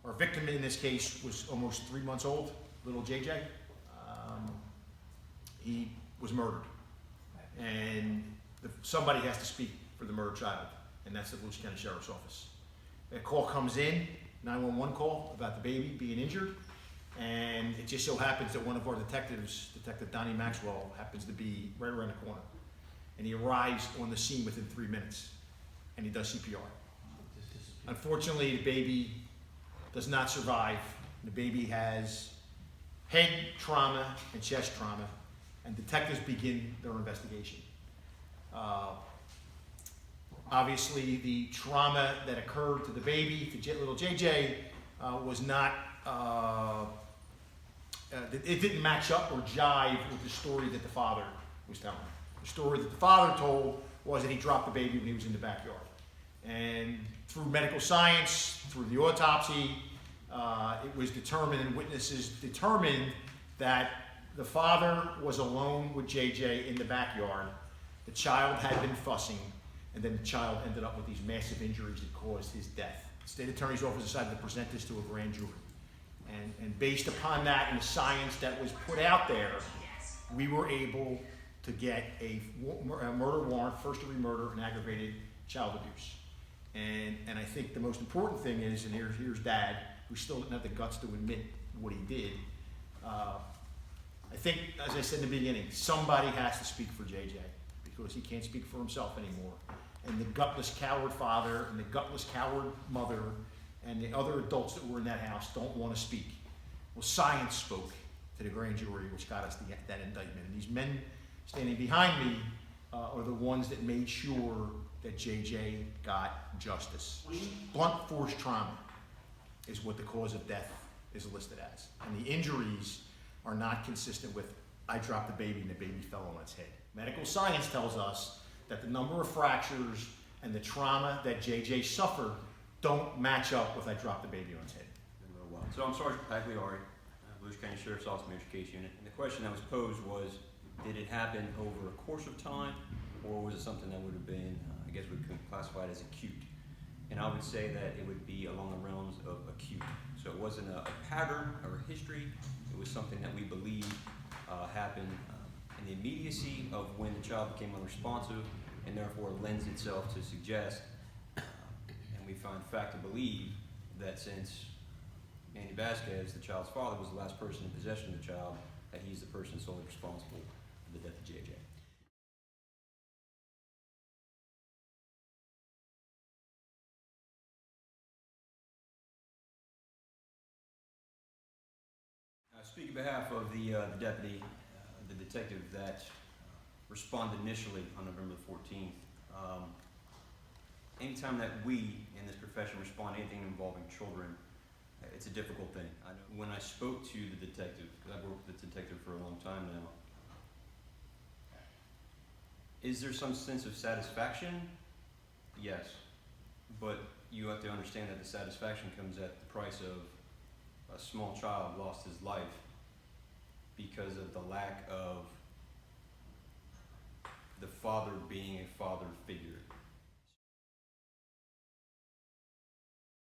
Our victim in this case was almost 3 months old, little JJ. He was murdered, and somebody has to speak for the murdered child, and that's the Volusia County Sheriff's Office. A call comes in, 911 call about the baby being injured, and it just so happens that one of our detectives, Detective Donnie Maxwell, happens to be right around the corner, and he arrives on the scene within 3 minutes, and he does CPR. Unfortunately, the baby does not survive. The baby has head trauma and chest trauma, and detectives begin their investigation. Obviously, the trauma that occurred to the baby, to little JJ, was not, it didn't match up or jive with the story that the father was telling. The story that the father told was that he dropped the baby when he was in the backyard. And through medical science, through the autopsy, it was determined, and witnesses determined, that the father was alone with JJ in the backyard. The child had been fussing, and then the child ended up with these massive injuries that caused his death. The state attorney's office decided to present this to a grand jury. And based upon that and the science that was put out there, we were able to get a murder warrant, first-degree murder, and aggravated child abuse. And I think the most important thing is, and here's Dad, who still didn't have the guts to admit what he did. I think, as I said in the beginning, somebody has to speak for JJ, because he can't speak for himself anymore. And the gutless coward father and the gutless coward mother and the other adults that were in that house don't want to speak. Well, science spoke to the grand jury, which got us that indictment. And these men standing behind me are the ones that made sure that JJ got justice. Blunt force trauma is what the cause of death is listed as. And the injuries are not consistent with, I dropped the baby and the baby fell on its head. Medical science tells us that the number of fractures and the trauma that JJ suffered don't match up with, I dropped the baby on its head. So I'm Sergeant Pagliari, Volusia County Sheriff's Office Major Case Unit. And the question that was posed was, did it happen over a course of time, or was it something that would have been, I guess we could classify it as acute? And I would say that it would be along the realms of acute. So it wasn't a pattern or a history. It was something that we believe happened in the immediacy of when the child became unresponsive, and therefore lends itself to suggest, and we find fact to believe, that since Manny Vasquez, the child's father, was the last person in possession of the child, that he's the person solely responsible for the death of JJ. I speak on behalf of the deputy, the detective that responded initially on November the 14th. Anytime that we in this profession respond to anything involving children, it's a difficult thing. When I spoke to the detective, because I've worked with the detective for a long time now, is there some sense of satisfaction? Yes. But you have to understand that the satisfaction comes at the price of a small child lost his life because of the lack of the father being a father figure.